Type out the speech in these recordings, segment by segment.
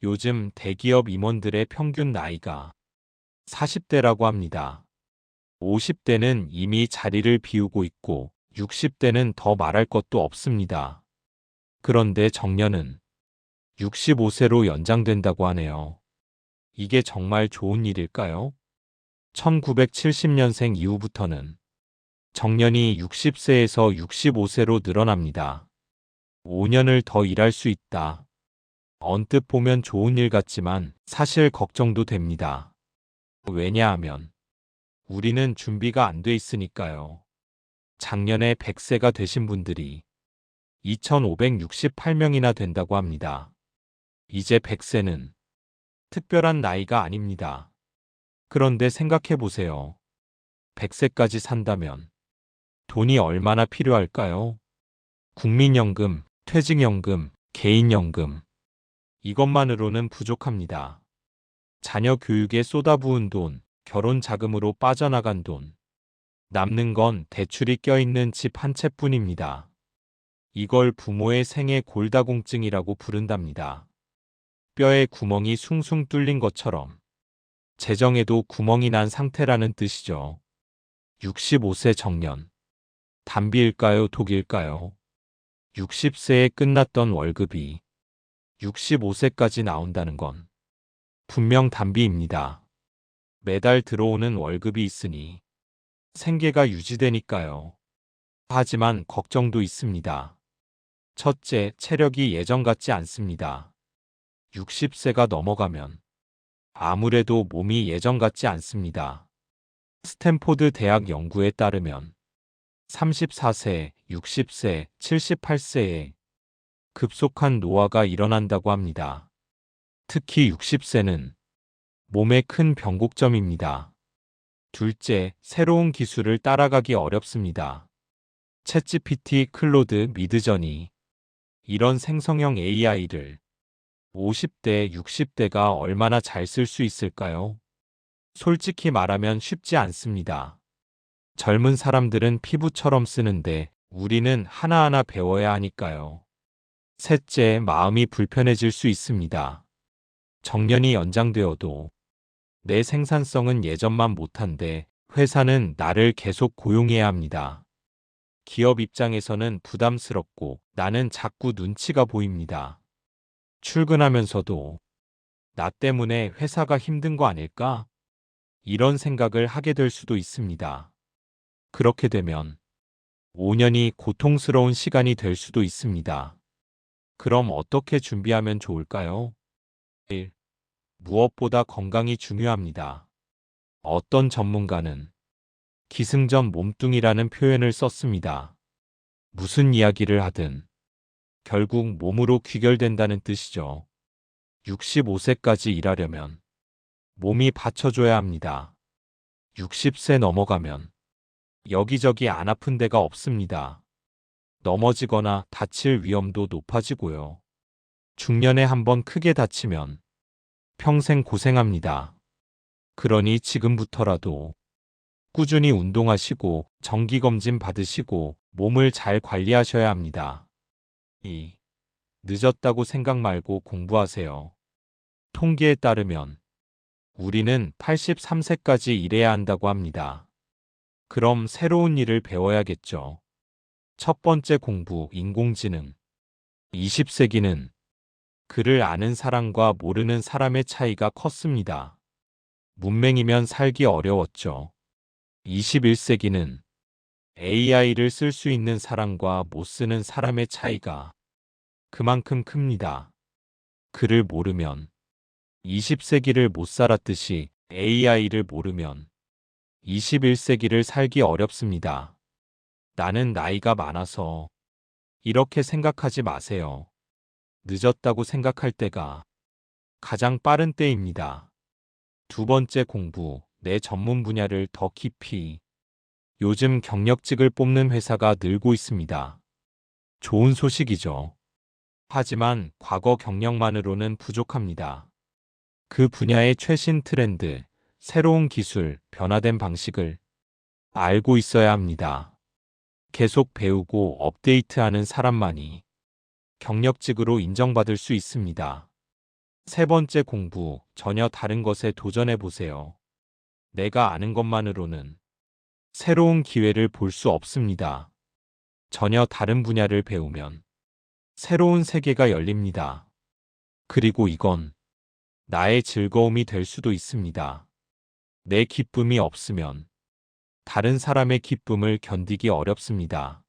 요즘 대기업 임원들의 평균 나이가 40대라고 합니다. 50대는 이미 자리를 비우고 있고 60대는 더 말할 것도 없습니다. 그런데 정년은 65세로 연장된다고 하네요. 이게 정말 좋은 일일까요? 1970년생 이후부터는 정년이 60세에서 65세로 늘어납니다. 5년을 더 일할 수 있다. 언뜻 보면 좋은 일 같지만 사실 걱정도 됩니다. 왜냐하면 우리는 준비가 안 돼 있으니까요. 작년에 100세가 되신 분들이 2,568명이나 된다고 합니다. 이제 100세는 특별한 나이가 아닙니다. 그런데 생각해 보세요. 100세까지 산다면 돈이 얼마나 필요할까요? 국민연금, 퇴직연금, 개인연금. 이것만으로는 부족합니다. 자녀 교육에 쏟아부은 돈, 결혼 자금으로 빠져나간 돈. 남는 건 대출이 껴있는 집 한 채뿐입니다. 이걸 부모의 생애 골다공증이라고 부른답니다. 뼈에 구멍이 숭숭 뚫린 것처럼 재정에도 구멍이 난 상태라는 뜻이죠. 65세 정년. 단비일까요, 독일까요? 60세에 끝났던 월급이 65세까지 나온다는 건 분명 단비입니다. 매달 들어오는 월급이 있으니 생계가 유지되니까요. 하지만 걱정도 있습니다. 첫째, 체력이 예전 같지 않습니다. 60세가 넘어가면 아무래도 몸이 예전 같지 않습니다. 스탠포드 대학 연구에 따르면 34세, 60세, 78세에 급속한 노화가 일어난다고 합니다. 특히 60세는 몸의 큰 변곡점입니다. 둘째, 새로운 기술을 따라가기 어렵습니다. 챗GPT, 클로드, 미드저니 이런 생성형 AI를 50대, 60대가 얼마나 잘 쓸 수 있을까요? 솔직히 말하면 쉽지 않습니다. 젊은 사람들은 피부처럼 쓰는데 우리는 하나하나 배워야 하니까요. 셋째, 마음이 불편해질 수 있습니다. 정년이 연장되어도 내 생산성은 예전만 못한데 회사는 나를 계속 고용해야 합니다. 기업 입장에서는 부담스럽고 나는 자꾸 눈치가 보입니다. 출근하면서도 나 때문에 회사가 힘든 거 아닐까? 이런 생각을 하게 될 수도 있습니다. 그렇게 되면 5년이 고통스러운 시간이 될 수도 있습니다. 그럼 어떻게 준비하면 좋을까요? 1. 무엇보다 건강이 중요합니다. 어떤 전문가는 기승전 몸뚱이라는 표현을 썼습니다. 무슨 이야기를 하든 결국 몸으로 귀결된다는 뜻이죠. 65세까지 일하려면 몸이 받쳐줘야 합니다. 60세 넘어가면 여기저기 안 아픈 데가 없습니다. 넘어지거나 다칠 위험도 높아지고요. 중년에 한번 크게 다치면 평생 고생합니다. 그러니 지금부터라도 꾸준히 운동하시고 정기검진 받으시고 몸을 잘 관리하셔야 합니다. 2. 늦었다고 생각 말고 공부하세요. 통계에 따르면 우리는 83세까지 일해야 한다고 합니다. 그럼 새로운 일을 배워야겠죠. 첫 번째 공부, 인공지능. 20세기는 글을 아는 사람과 모르는 사람의 차이가 컸습니다. 문맹이면 살기 어려웠죠. 21세기는 AI를 쓸 수 있는 사람과 못 쓰는 사람의 차이가 그만큼 큽니다. 글을 모르면 20세기를 못 살았듯이 AI를 모르면 21세기를 살기 어렵습니다. 나는 나이가 많아서 이렇게 생각하지 마세요. 늦었다고 생각할 때가 가장 빠른 때입니다. 두 번째 공부, 내 전문 분야를 더 깊이. 요즘 경력직을 뽑는 회사가 늘고 있습니다. 좋은 소식이죠. 하지만 과거 경력만으로는 부족합니다. 그 분야의 최신 트렌드, 새로운 기술, 변화된 방식을 알고 있어야 합니다. 계속 배우고 업데이트하는 사람만이 경력직으로 인정받을 수 있습니다. 세 번째 공부, 전혀 다른 것에 도전해 보세요. 내가 아는 것만으로는 새로운 기회를 볼 수 없습니다. 전혀 다른 분야를 배우면 새로운 세계가 열립니다. 그리고 이건 나의 즐거움이 될 수도 있습니다. 내 기쁨이 없으면 다른 사람의 기쁨을 견디기 어렵습니다.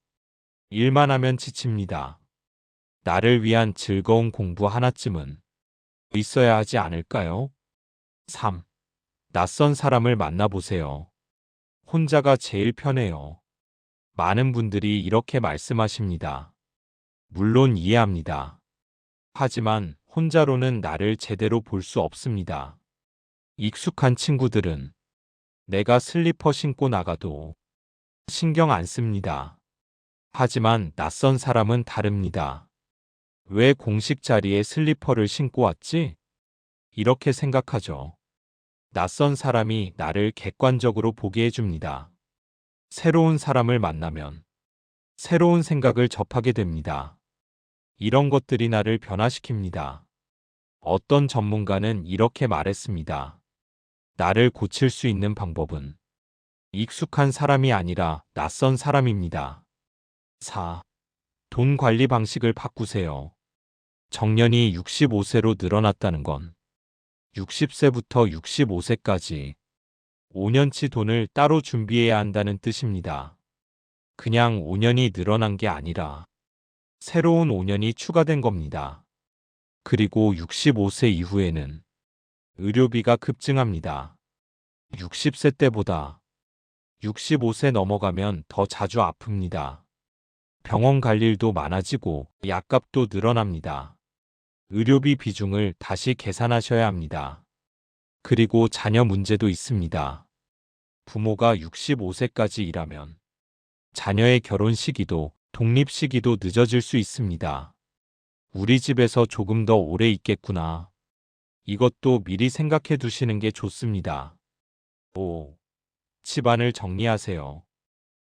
일만 하면 지칩니다. 나를 위한 즐거운 공부 하나쯤은 있어야 하지 않을까요? 3. 낯선 사람을 만나보세요. 혼자가 제일 편해요. 많은 분들이 이렇게 말씀하십니다. 물론 이해합니다. 하지만 혼자로는 나를 제대로 볼 수 없습니다. 익숙한 친구들은 내가 슬리퍼 신고 나가도 신경 안 씁니다. 하지만 낯선 사람은 다릅니다. 왜 공식 자리에 슬리퍼를 신고 왔지? 이렇게 생각하죠. 낯선 사람이 나를 객관적으로 보게 해줍니다. 새로운 사람을 만나면 새로운 생각을 접하게 됩니다. 이런 것들이 나를 변화시킵니다. 어떤 전문가는 이렇게 말했습니다. 나를 고칠 수 있는 방법은 익숙한 사람이 아니라 낯선 사람입니다. 4. 돈 관리 방식을 바꾸세요. 정년이 65세로 늘어났다는 건 60세부터 65세까지 5년치 돈을 따로 준비해야 한다는 뜻입니다. 그냥 5년이 늘어난 게 아니라 새로운 5년이 추가된 겁니다. 그리고 65세 이후에는 의료비가 급증합니다. 60세 때보다 65세 넘어가면 더 자주 아픕니다. 병원 갈 일도 많아지고 약값도 늘어납니다. 의료비 비중을 다시 계산하셔야 합니다. 그리고 자녀 문제도 있습니다. 부모가 65세까지 일하면 자녀의 결혼 시기도 독립 시기도 늦어질 수 있습니다. 우리 집에서 조금 더 오래 있겠구나. 이것도 미리 생각해 두시는 게 좋습니다. 5. 집안을 정리하세요.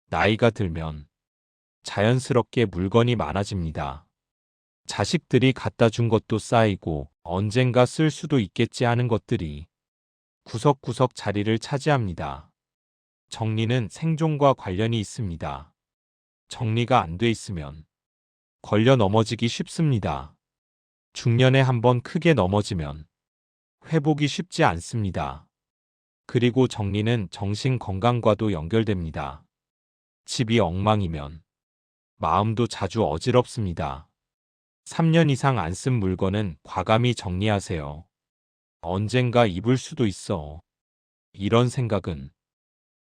나이가 들면 자연스럽게 물건이 많아집니다. 자식들이 갖다 준 것도 쌓이고 언젠가 쓸 수도 있겠지 하는 것들이 구석구석 자리를 차지합니다. 정리는 생존과 관련이 있습니다. 정리가 안 돼 있으면 걸려 넘어지기 쉽습니다. 중년에 한번 크게 넘어지면 회복이 쉽지 않습니다. 그리고 정리는 정신 건강과도 연결됩니다. 집이 엉망이면 마음도 자주 어지럽습니다. 3년 이상 안 쓴 물건은 과감히 정리하세요. 언젠가 입을 수도 있어. 이런 생각은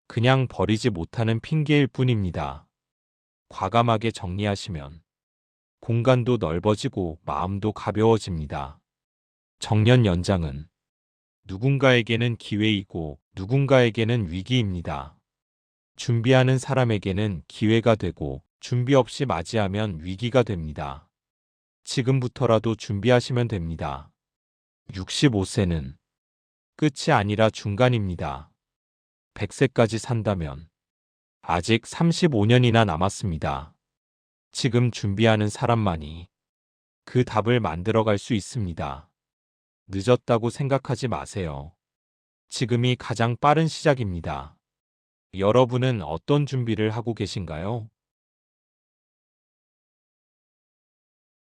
그냥 버리지 못하는 핑계일 뿐입니다. 과감하게 정리하시면 공간도 넓어지고 마음도 가벼워집니다. 정년 연장은 누군가에게는 기회이고 누군가에게는 위기입니다. 준비하는 사람에게는 기회가 되고 준비 없이 맞이하면 위기가 됩니다. 지금부터라도 준비하시면 됩니다. 65세는 끝이 아니라 중간입니다. 100세까지 산다면 아직 35년이나 남았습니다. 지금 준비하는 사람만이 그 답을 만들어갈 수 있습니다. 늦었다고 생각하지 마세요. 지금이 가장 빠른 시작입니다. 여러분은 어떤 준비를 하고 계신가요?